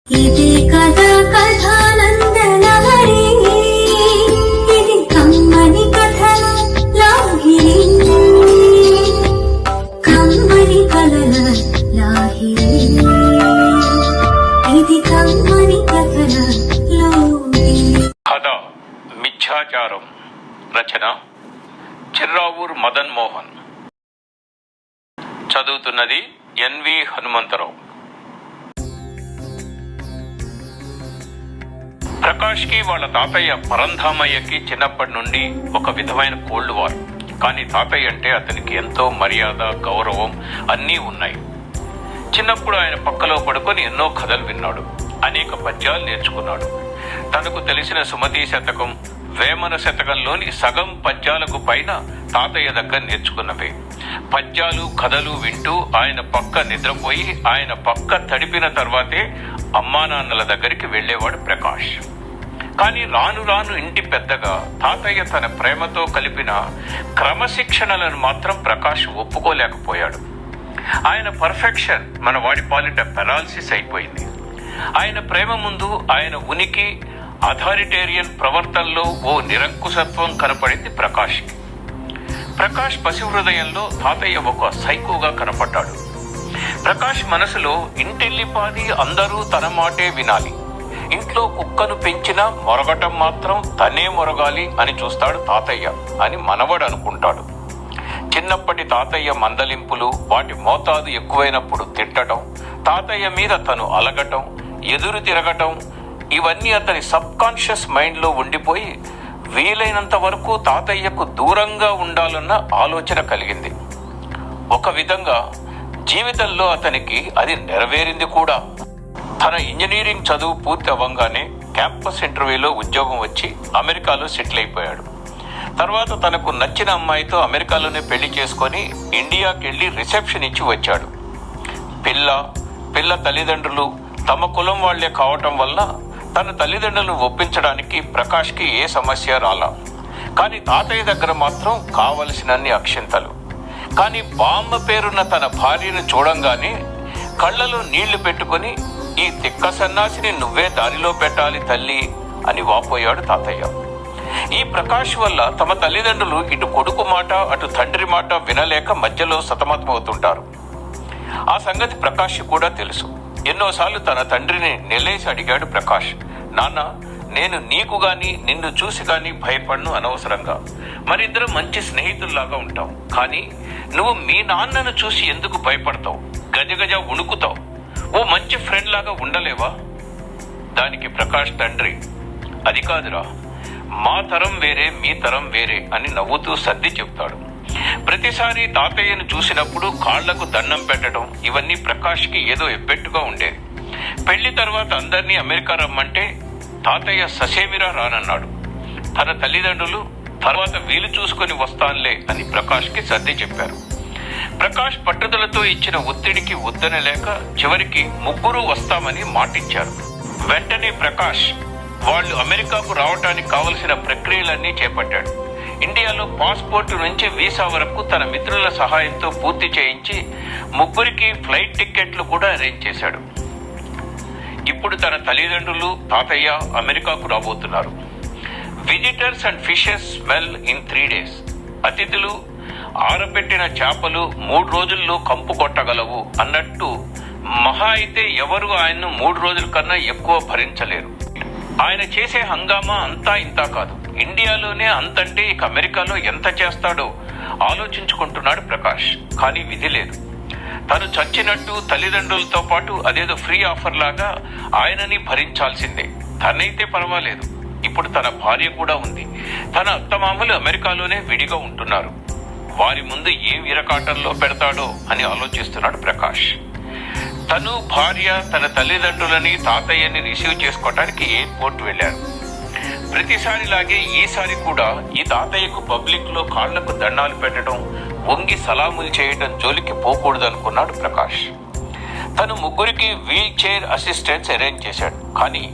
ఇది కథా కథానందనహరి, ఇది కమ్మని కథల లాహిరి, కమ్మని కలల లాహిరి, ఇది కమ్మని కథల లాహిరి. కథ మిథ్యాచారం. రచన చిర్రావూర్ మదన్ మోహన్. చదువుతున్నది ఎన్వి హనుమంతరావు. ప్రకాష్కి వాళ్ళ తాతయ్య పరంధామయ్యకి చిన్నప్పటి నుండి ఒక విధమైన కోల్డ్ వార్. కానీ తాతయ్య అంటే అతనికి ఎంతో మర్యాద, గౌరవం అన్నీ ఉన్నాయి. చిన్నప్పుడు ఆయన పక్కలో పడుకొని ఎన్నో కథలు విన్నాడు, అనేక పద్యాలు నేర్చుకున్నాడు. తనకు తెలిసిన సుమతి శతకం, వేమన శతకంలోని సగం పద్యాలకు పైన తాతయ్య దగ్గర నేర్చుకున్నవే. పద్యాలు కథలు వింటూ ఆయన పక్క నిద్రపోయి ఆయన పక్క తడిపిన తర్వాతే అమ్మా నాన్నల దగ్గరికి వెళ్లేవాడు ప్రకాష్. కానీ రాను రాను ఇంటి పెద్దగా తాతయ్య తన ప్రేమతో కలిపిన క్రమశిక్షణలను మాత్రం ప్రకాష్ ఒప్పుకోలేకపోయాడు. ఆయన పర్ఫెక్షన్ మన వాడి పాలిట పెరాలసిస్ అయిపోయింది. ఆయన ప్రేమ ముందు ఆయన ఉనికి, అథారిటేరియన్ ప్రవర్తనలో ఓ నిరంకుశత్వం కనపడింది ప్రకాష్కి. ప్రకాష్ పసి హృదయంలో తాతయ్య ఒక సైకోగా కనపడ్డాడు. ప్రకాష్ మనసులో ఇంటిల్లిపాది అందరూ తన మాటే వినాలి, ఇంట్లో కుక్కను పెంచినా మొరగటం మాత్రం తనే మొరగాలి అని చూస్తాడు తాతయ్య అని మనవడు అనుకుంటాడు. చిన్నప్పటి తాతయ్య మందలింపులు, వాటి మోతాదు ఎక్కువైనప్పుడు తిట్టడం, తాతయ్య మీద తను అలగటం, ఎదురు తిరగటం, ఇవన్నీ అతని సబ్ కాన్షియస్ మైండ్లో ఉండిపోయి వీలైనంత వరకు తాతయ్యకు దూరంగా ఉండాలన్న ఆలోచన కలిగింది. ఒక విధంగా జీవితంలో అతనికి అది నెరవేరింది కూడా. తన ఇంజనీరింగ్ చదువు పూర్తి అవ్వంగానే క్యాంపస్ ఇంటర్వ్యూలో ఉద్యోగం వచ్చి అమెరికాలో సెటిల్ అయిపోయాడు. తర్వాత తనకు నచ్చిన అమ్మాయితో అమెరికాలోనే పెళ్లి చేసుకొని ఇండియాకి వెళ్ళి రిసెప్షన్ ఇచ్చి వచ్చాడు. పిల్ల తల్లిదండ్రులు తమ కులం వాళ్లే కావటం వల్ల తన తల్లిదండ్రులను ఒప్పించడానికి ప్రకాష్కి ఏ సమస్య రాలా. కానీ తాతయ్య దగ్గర మాత్రం కావలసినన్ని అక్షింతలు. కానీ బామ్మ పేరున్న తన భార్యను చూడంగానే కళ్ళలో నీళ్లు పెట్టుకుని, ఈ తిక్క సన్నాసిని నువ్వే దారిలో పెట్టాలి తల్లి అని వాపోయాడు తాతయ్య. ఈ ప్రకాష్ వల్ల తమ తల్లిదండ్రులు ఇటు కొడుకు మాట అటు తండ్రి మాట వినలేక మధ్యలో సతమతమవుతుంటారు. ఆ సంగతి ప్రకాష్ కూడా తెలుసు. ఎన్నోసార్లు తన తండ్రిని నిలేసి అడిగాడు ప్రకాష్, నాన్న, నేను నీకు గాని నిన్ను చూసి గాని భయపడను అనవసరంగా. మరిద్దరం మంచి స్నేహితుల్లాగా ఉంటాం. కానీ నువ్వు మీ నాన్నను చూసి ఎందుకు భయపడతావు, గజగజ వణుకుతావు? ఓ మంచి ఫ్రెండ్ లాగా ఉండలేవా? దానికి ప్రకాష్ తండ్రి, అది కాదురా, మా తరం వేరే మీ తరం వేరే అని నవ్వుతూ సర్ది చెప్తాడు. ప్రతిసారి తాతయ్యను చూసినప్పుడు కాళ్లకు దండం పెట్టడం, ఇవన్నీ ప్రకాష్కి ఏదో ఎబ్బెట్టుగా ఉండేది. పెళ్లి తర్వాత అందరినీ అమెరికా రమ్మంటే తాతయ్య ససేమిరా రానన్నాడు. తన తల్లిదండ్రులు తర్వాత వీలు చూసుకొని వస్తానులే అని ప్రకాష్కి సర్ది చెప్పారు. ప్రకాష్ పట్టుదలతో ఇచ్చిన ఒత్తిడికి వద్దనలేక చివరికి ముగ్గురు వస్తామని మాటిచ్చారు. వెంటనే ప్రకాష్ వాళ్ళు అమెరికాకు రావటానికి కావలసిన ప్రక్రియలన్నీ చేపట్టాడు. ఇండియాలో పాస్పోర్టు నుంచి వీసా వరకు తన మిత్రుల సహాయంతో పూర్తి చేయించి ముగ్గురికి ఫ్లైట్ టికెట్లు కూడా అరేంజ్ చేశాడు. ఇప్పుడు తన తల్లిదండ్రులు, తాతయ్య అమెరికాకు రాబోతున్నారు. Visitors and fishes well in 3 days. అతిథులు ఆరబెట్టిన చేపలు 3 రోజుల్లో కంపు కొట్టగలవు అన్నట్టు మహా అయితే ఎవరు ఆయన్ను 3 రోజుల కన్నా ఎక్కువ భరించలేరు. ఆయన చేసే హంగామా అంతా ఇంతా కాదు. ఇండియాలోనే అంతంటే ఇక అమెరికాలో ఎంత చేస్తాడో ఆలోచించుకుంటున్నాడు ప్రకాష్. కానీ విధి లేదు. తను చచ్చినట్టు తల్లిదండ్రులతో పాటు అదేదో ఫ్రీ ఆఫర్ లాగా ఆయనని భరించాల్సిందే. తనైతే పర్వాలేదు, ఇప్పుడు తన భార్య కూడా ఉంది. తన అత్తమామలు అమెరికాలోనే విడిగా ఉంటున్నారు. వారి ముందు ఏం ఇరకాటంలో పెడతాడో అని ఆలోచిస్తున్నాడు ప్రకాష్. తను, భార్య, తన తల్లిదండ్రులని, తాతయ్యని రిసీవ్ చేసుకోవటానికి ఎయిర్పోర్ట్ వెళ్లారు. ప్రతిసారిలాగే ఈసారి కూడా ఈ తాతయ్యకు పబ్లిక్ లో కాళ్లకు దండాలు పెట్టడం, వంగి సలాములు చేయడం జోలికి పోకూడదనుకున్నాడు ప్రకాష్. తను ముగ్గురికి వీల్ చైర్ అసిస్టెంట్స్ అరేంజ్ చేశాడు. కానీ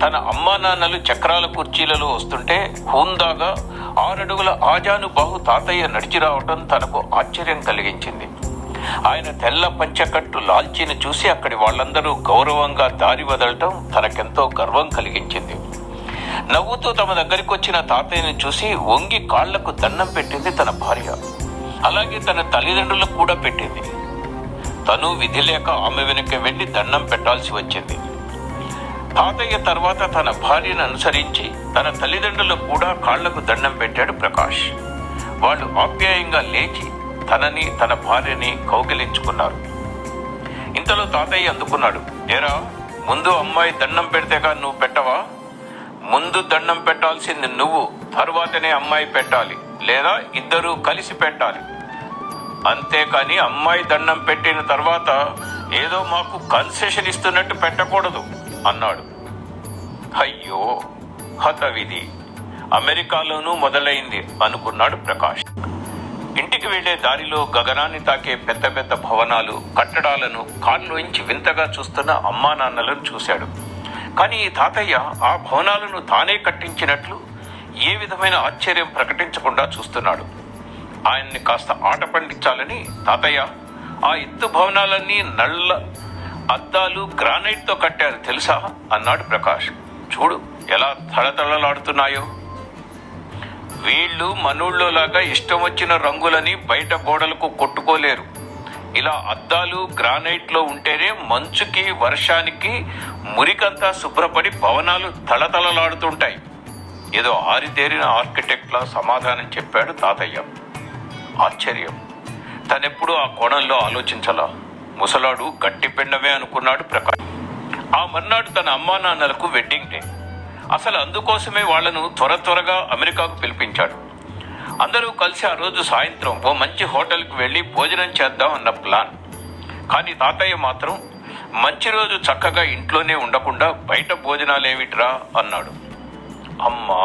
తన అమ్మా నాన్నలు చక్రాల కుర్చీలలో వస్తుంటే హుందాగా 6 అడుగుల ఆజానుబాహు తాతయ్య నడిచి రావటం తనకు ఆశ్చర్యం కలిగించింది. ఆయన తెల్ల పంచకట్టు లాల్చీని చూసి అక్కడి వాళ్ళందరూ గౌరవంగా దారి వదలటం తనకెంతో గర్వం కలిగించింది. నవ్వుతూ తమ దగ్గరికి వచ్చిన తాతయ్యని చూసి వంగి కాళ్లకు దండం పెట్టింది తన భార్య. అలాగే తన తల్లిదండ్రులకు కూడా పెట్టింది. తను విధి లేక ఆమె వెనుక వెళ్లి దండం పెట్టాల్సి వచ్చింది. తాతయ్య తర్వాత తన భార్యను అనుసరించి తన తల్లిదండ్రులకు కూడా కాళ్లకు దండం పెట్టాడు ప్రకాష్. వాళ్ళు ఆప్యాయంగా లేచి తనని తన భార్యని కౌగిలించుకున్నారు. ఇంతలో తాతయ్య అందుకున్నాడు. ఏరా, ముందు అమ్మాయి దండం పెడితేగా నువ్వు పెట్టవా? ముందు దండం పెట్టాల్సింది నువ్వు, తర్వాతనే అమ్మాయి పెట్టాలి, లేదా ఇద్దరూ కలిసి పెట్టాలి. అంతేకాని అమ్మాయి దండం పెట్టిన తర్వాత ఏదో మాకు కన్సెషన్ ఇస్తున్నట్టు పెట్టకూడదు అన్నాడు. అయ్యో, హతవిధి, అమెరికాలోనూ మొదలైంది అనుకున్నాడు ప్రకాష్. ఇంటికి వెళ్లే దారిలో గగనాన్ని తాకే పెద్ద పెద్ద భవనాలు, కట్టడాలను కారులోంచి వింతగా చూస్తున్న అమ్మా నాన్నలను చూశాడు. కానీ ఈ తాతయ్య ఆ భవనాలను తానే కట్టించినట్లు ఏ విధమైన ఆశ్చర్యం ప్రకటించకుండా చూస్తున్నాడు. ఆయన్ని కాస్త ఆట పండించాలని, తాతయ్య, ఆ ఎత్తు భవనాలన్నీ నల్ల అద్దాలు గ్రానైట్ తో కట్టారు తెలుసా అన్నాడు ప్రకాష్. చూడు ఎలా తళతళలాడుతున్నాయో. వీళ్ళు మనూళ్ళోలాగా ఇష్టం వచ్చిన రంగులని బయట గోడలకు కొట్టుకోలేరు. ఇలా అద్దాలు గ్రానైట్ లో ఉంటేనే మంచుకి వర్షానికి మురికంతా శుభ్రపడి భవనాలు తళతళలాడుతుంటాయి. ఏదో ఆరితేరిన ఆర్కిటెక్ట్ లా సమాధానం చెప్పాడు తాతయ్య. ఆశ్చర్యం, తనెప్పుడు ఆ కోణంలో ఆలోచించలా. ముసలాడు గట్టి పెండమే అనుకున్నాడు ప్రకాష్. ఆ మర్నాడు తన అమ్మా నాన్నలకు వెడ్డింగ్ డే. అసలు అందుకోసమే వాళ్లను త్వరగా అమెరికాకు పిలిపించాడు. అందరూ కలిసి ఆ రోజు సాయంత్రం ఓ మంచి హోటల్కి వెళ్లి భోజనం చేద్దాం అన్న ప్లాన్. కానీ తాతయ్య మాత్రం మంచి రోజు చక్కగా ఇంట్లోనే ఉండకుండా బయట భోజనాలేమిట్రా అన్నాడు. అమ్మా,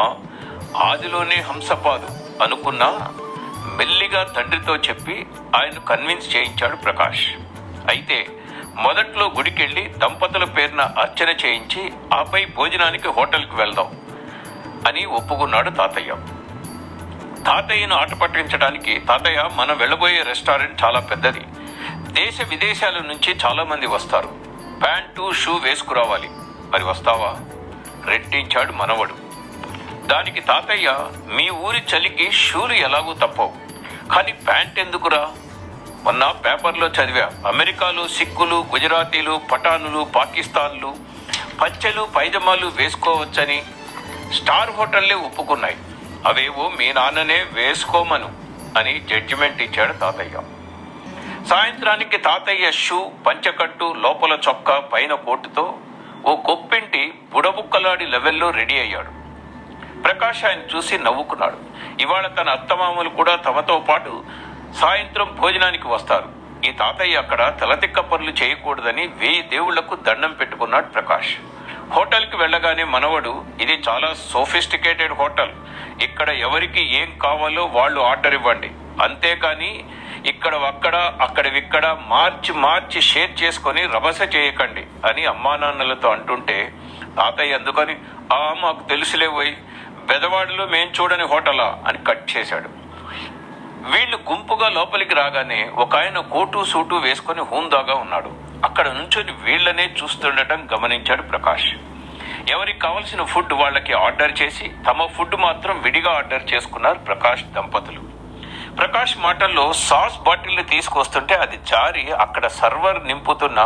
ఆదిలోనే హంసపాదు అనుకున్నా మెల్లిగా తండ్రితో చెప్పి ఆయన కన్విన్స్ చేయించాడు ప్రకాష్. అయితే మొదట్లో గుడికెళ్ళి దంపతుల పేరున అర్చన చేయించి ఆపై భోజనానికి హోటల్కి వెళ్దాం అని ఒప్పుకున్నాడు తాతయ్య. తాతయ్యను ఆట పట్టించడానికి, తాతయ్య, మనం వెళ్ళబోయే రెస్టారెంట్ చాలా పెద్దది, దేశ విదేశాల నుంచి చాలా మంది వస్తారు, ప్యాంటు షూ వేసుకురావాలి, మరి వస్తావా? రెట్టించాడు మనవడు. దానికి తాతయ్య, మీ ఊరి చలికి షూలు ఎలాగూ తప్పవు, కానీ ప్యాంట్ ఎందుకురా? మొన్న పేపర్లో చదివా, అమెరికాలో సిక్కులు, గుజరాతీలు, పఠానులు, పాకిస్తాన్లు పంచెలు పైజమాలు వేసుకోవచ్చని స్టార్ హోటళ్లే ఒప్పుకున్నాయి. అవేవో మీ నాన్ననే వేసుకోమను అని జడ్జిమెంట్ ఇచ్చాడు తాతయ్య. సాయంత్రానికి తాతయ్య షూ, పంచకట్టు, లోపల చొక్కా, పైన కోటుతో ఓ గొప్పింటి బుడబుక్కలాడి లెవెల్లో రెడీ అయ్యాడు. ప్రకాష్ ఆయన చూసి నవ్వుకున్నాడు. ఇవాళ తన అత్తమామలు కూడా తమతో పాటు సాయంత్రం భోజనానికి వస్తారు. ఈ తాతయ్య అక్కడ తలతిక్క పనులు చేయకూడదని 1000 దేవుళ్లకు దండం పెట్టుకున్నాడు ప్రకాష్. హోటల్కి వెళ్ళగానే మనవడు, ఇది చాలా సోఫిస్టికేటెడ్ హోటల్, ఇక్కడ ఎవరికి ఏం కావాలో వాళ్ళు ఆర్డర్ ఇవ్వండి, అంతేకాని ఇక్కడ అక్కడ అక్కడివిక్కడ మార్చి షేర్ చేసుకొని రభస చేయకండి అని అమ్మా నాన్నలతో అంటుంటే తాతయ్య అందుకని, మాకు తెలుసులేవోయ్, బెదవాడిలో మేం చూడని హోటలా అని కట్ చేశాడు. వీళ్ళు గుంపుగా లోపలికి రాగానే ఒక ఆయన కోటు సూటు వేసుకుని హూందాగా ఉన్నాడు. అక్కడ నుంచొని వీళ్లనే చూస్తుండటం గమనించాడు ప్రకాష్. ఎవరికి కావలసిన ఫుడ్ వాళ్ళకి ఆర్డర్ చేసి తమ ఫుడ్ మాత్రం విడిగా ఆర్డర్ చేసుకున్నారు ప్రకాష్ దంపతులు. ప్రకాష్ మాటల్లో సాస్ బాటిల్ తీసుకొస్తుంటే అది జారి అక్కడ సర్వర్ నింపుతున్న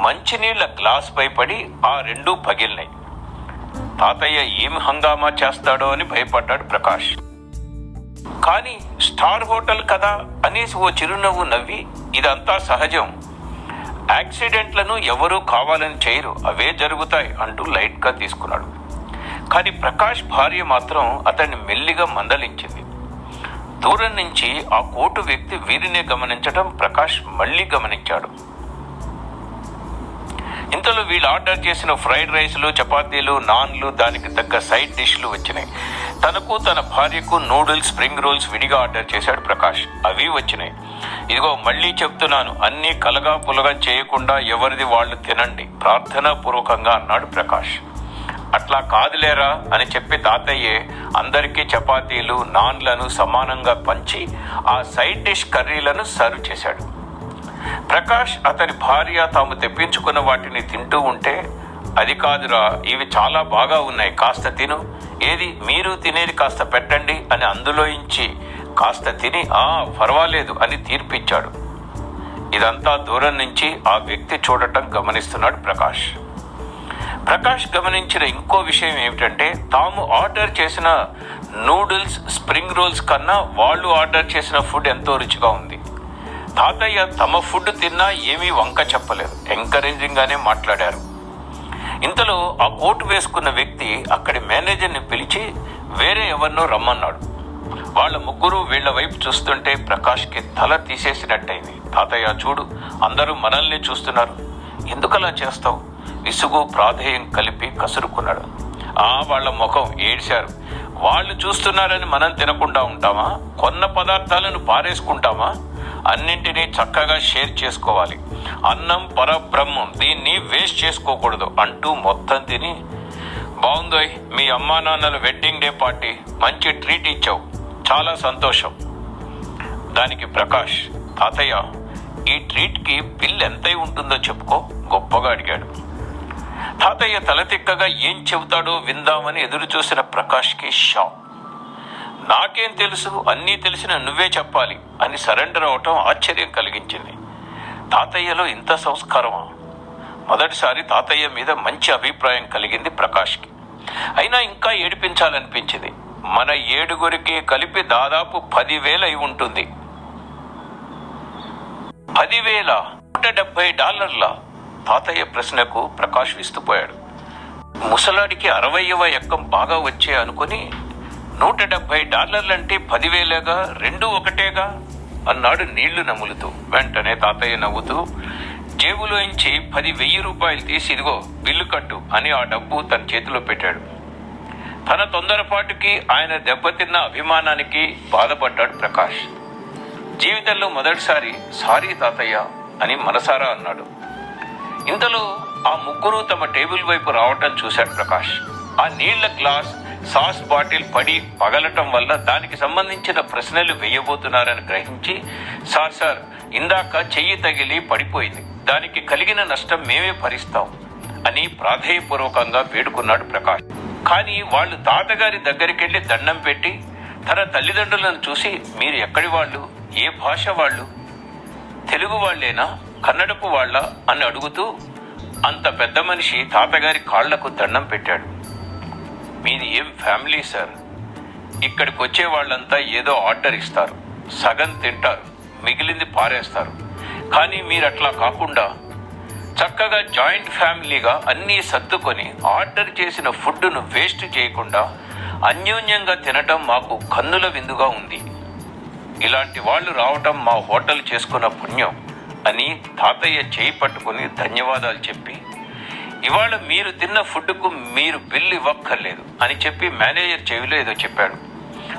మంచినీళ్ల గ్లాస్ పై పడి ఆ 2 పగిలినాయి. తాతయ్య ఏం హంగామా చేస్తాడో అని భయపడ్డాడు ప్రకాష్. కానీ స్టార్ హోటల్ కదా అనేసి ఓ చిరునవ్వు నవ్వి, ఇదంతా సహజం, యాక్సిడెంట్లను ఎవరూ కావాలని చేయరు, అవే జరుగుతాయి అంటూ లైట్ గా తీసుకున్నాడు. కానీ ప్రకాష్ భార్య మాత్రం అతన్ని మెల్లిగా మందలించింది. దూరం నుంచి ఆ కోటు వ్యక్తి వీరినే గమనించడం ప్రకాష్ మళ్లీ గమనించాడు. ఇంతలో వీళ్ళు ఆర్డర్ చేసిన ఫ్రైడ్ రైస్లు, చపాతీలు, నాన్లు, దానికి తగ్గ సైడ్ డిష్లు వచ్చినాయి. తనకు తన భార్యకు నూడిల్స్, స్ప్రింగ్ రోల్స్ విడిగా ఆర్డర్ చేశాడు ప్రకాష్. అవి వచ్చినాయి. ఇదిగో మళ్లీ చెప్తున్నాను, అన్నీ కలగా పులగా చేయకుండా ఎవరిది వాళ్ళు తినండి, ప్రార్థనా పూర్వకంగా అన్నాడు ప్రకాష్. అట్లా కాదులేరా అని చెప్పి తాతయ్యే అందరికీ చపాతీలు, నాన్లను సమానంగా పంచి ఆ సైడ్ డిష్ కర్రీలను సర్వ్ చేశాడు. ప్రకాష్ అతని భార్య తాము తెప్పించుకున్న వాటిని తింటూ ఉంటే, అది కాదురా, ఇవి చాలా బాగా ఉన్నాయి, కాస్త తిను, ఏది మీరు తినేది కాస్త పెట్టండి అని అందులోంచి కాస్త తిని పర్వాలేదు అని తీర్పిచ్చాడు. ఇదంతా దూరం నుంచి ఆ వ్యక్తి చూడటం గమనిస్తున్నాడు ప్రకాష్. ప్రకాష్ గమనించిన ఇంకో విషయం ఏమిటంటే, తాము ఆర్డర్ చేసిన నూడిల్స్, స్ప్రింగ్ రోల్స్ కన్నా వాళ్ళు ఆర్డర్ చేసిన ఫుడ్ ఎంతో రుచిగా ఉంది. తాతయ్య తమ ఫుడ్ తిన్నా ఏమీ వంక చెప్పలేదు, ఎంకరేజింగ్ గానే మాట్లాడారు. ఇంతలో ఆ కోటు వేసుకున్న వ్యక్తి అక్కడి మేనేజర్ని పిలిచి వేరే ఎవరినో రమ్మన్నాడు. వాళ్ళ ముగ్గురు వీళ్ల వైపు చూస్తుంటే ప్రకాష్కి తల తీసేసినట్టయింది. తాతయ్య చూడు, అందరూ మనల్ని చూస్తున్నారు, ఎందుకలా చేస్తావు? విసుగు ప్రాధేయం కలిపి కసురుకున్నాడు. వాళ్ళ ముఖం ఏడ్చారు. వాళ్ళు చూస్తున్నారని మనం తినకుండా ఉంటామా? కొన్న పదార్థాలను పారేసుకుంటామా? అన్నింటినీ చక్కగా షేర్ చేసుకోవాలి. అన్నం పరబ్రహ్మం, దీన్ని వేస్ట్ చేసుకోకూడదు అంటూ మొత్తం తిని, బాగుందోయ్, మీ అమ్మా నాన్నల వెడ్డింగ్ డే పార్టీ, మంచి ట్రీట్ ఇచ్చావు, చాలా సంతోషం. దానికి ప్రకాష్, తాతయ్య ఈ ట్రీట్కి బిల్ ఎంతై ఉంటుందో చెప్పుకో, గొప్పగా అడిగాడు. తాతయ్య తలతిక్కగా ఏం చెబుతాడో విందామని ఎదురు చూసిన ప్రకాష్కి షాక్. నాకేం తెలుసు, అన్నీ తెలిసిన నువ్వే చెప్పాలి అని సరెండర్ అవటం ఆశ్చర్యం కలిగించింది. తాతయ్యలో ఇంత సంస్కారమా? మొదటిసారి తాతయ్య మీద మంచి అభిప్రాయం కలిగింది ప్రకాష్కి. అయినా ఇంకా ఏడిపించాలనిపించింది. మన 7గురికి కలిపి దాదాపు 10,000 అయి ఉంటుంది. 10,000? $170? తాతయ్య ప్రశ్నకు ప్రకాష్ విస్తుపోయాడు. ముసలాడికి 60వ ఎక్కం బాగా వచ్చే అనుకుని, $170 అంటే 10,000గా, రెండు ఒకటేగా అన్నాడు నీళ్లు నములుతూ. వెంటనే తాతయ్య నవ్వుతూ జేబులోంచి 10,000 రూపాయలు తీసి, ఇదిగో బిల్లు కట్టు అని ఆ డబ్బు తన చేతిలో పెట్టాడు. తన తొందరపాటుకి, ఆయన దెబ్బతిన్న అభిమానానికి బాధపడ్డాడు ప్రకాష్. జీవితంలో మొదటిసారి సారీ తాతయ్య అని మనసారా అన్నాడు. ఇంతలో ఆ ముగ్గురు తమ టేబుల్ వైపు రావటం చూశాడు ప్రకాష్. ఆ నీళ్ల గ్లాస్, సాస్ బాటిల్ పడి పగలటం వల్ల దానికి సంబంధించిన ప్రశ్నలు వేయబోతున్నారని గ్రహించి, సార్ ఇందాక చెయ్యి తగిలి పడిపోయింది, దానికి కలిగిన నష్టం మేమే భరిస్తాం అని ప్రాధేయపూర్వకంగా వేడుకున్నాడు ప్రకాష్. కానీ వాళ్ళు తాతగారి దగ్గరికి వెళ్లి దండం పెట్టి, తన తల్లిదండ్రులను చూసి, మీరు ఎక్కడి వాళ్ళు, ఏ భాష వాళ్ళు, తెలుగు వాళ్లేనా, కన్నడపు వాళ్ళ అని అడుగుతూ అంత పెద్ద మనిషి తాతగారి కాళ్లకు దండం పెట్టాడు. మీది ఏం ఫ్యామిలీ సార్? ఇక్కడికి వచ్చే వాళ్ళంతా ఏదో ఆర్డర్ ఇస్తారు, సగం తింటారు, మిగిలింది పారేస్తారు. కానీ మీరట్లా కాకుండా చక్కగా జాయింట్ ఫ్యామిలీగా అన్నీ సర్దుకొని ఆర్డర్ చేసిన ఫుడ్ను వేస్ట్ చేయకుండా అన్యోన్యంగా తినటం మాకు కన్నుల విందుగా ఉంది. ఇలాంటి వాళ్ళు రావటం మా హోటల్ చేసుకున్న పుణ్యం అని తాతయ్య చేయి పట్టుకుని ధన్యవాదాలు చెప్పి, ఇవాళ మీరు తిన్న ఫుడ్కు మీరు బిల్లు ఇవ్వక్కర్లేదు అని చెప్పి మేనేజర్ చెవిలో ఏదో చెప్పాడు.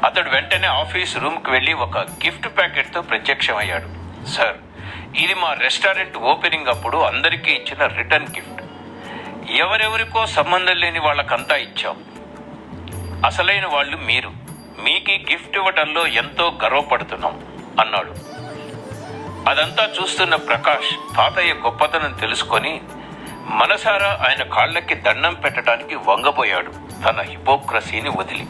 అతడు వెంటనే ఆఫీస్ రూమ్కి వెళ్ళి ఒక గిఫ్ట్ ప్యాకెట్తో ప్రత్యక్షమయ్యాడు. సార్, ఇది మా రెస్టారెంట్ ఓపెనింగ్ అప్పుడు అందరికీ ఇచ్చిన రిటర్న్ గిఫ్ట్. ఎవరెవరికో సంబంధం లేని వాళ్ళకంతా ఇచ్చాం. అసలైన వాళ్ళు మీరు. మీకు గిఫ్ట్ ఇవ్వడంలో ఎంతో గర్వపడుతున్నాం అన్నాడు. అదంతా చూస్తున్న ప్రకాష్ తాతయ్య గొప్పతనం తెలుసుకొని మనసారా ఆయన కాళ్ళకి దండం పెట్టడానికి వంగబోయాడు, తన హిపోక్రసీని వదిలి.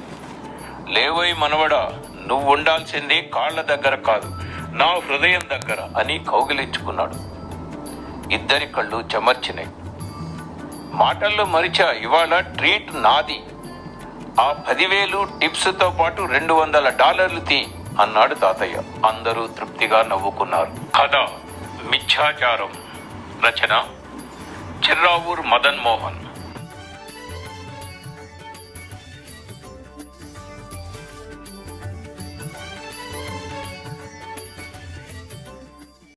లేవోయ్ మనవడా, నువ్వు ఉండాల్సింది కాళ్ల దగ్గర కాదు, నా హృదయం దగ్గర అని కౌగిలించుకున్నాడు. ఇద్దరి కళ్ళు చెమర్చినాయి. మాటల్లో మరిచా, ఇవాళ ట్రీట్ నాది, ఆ 10,000 టిప్స్తో పాటు $200 తీ అన్నాడు తాతయ్య. అందరూ తృప్తిగా నవ్వుకున్నారు. కథ మిథ్యాచారం. రచన చిర్రావూర్ మదన్ మోహన్.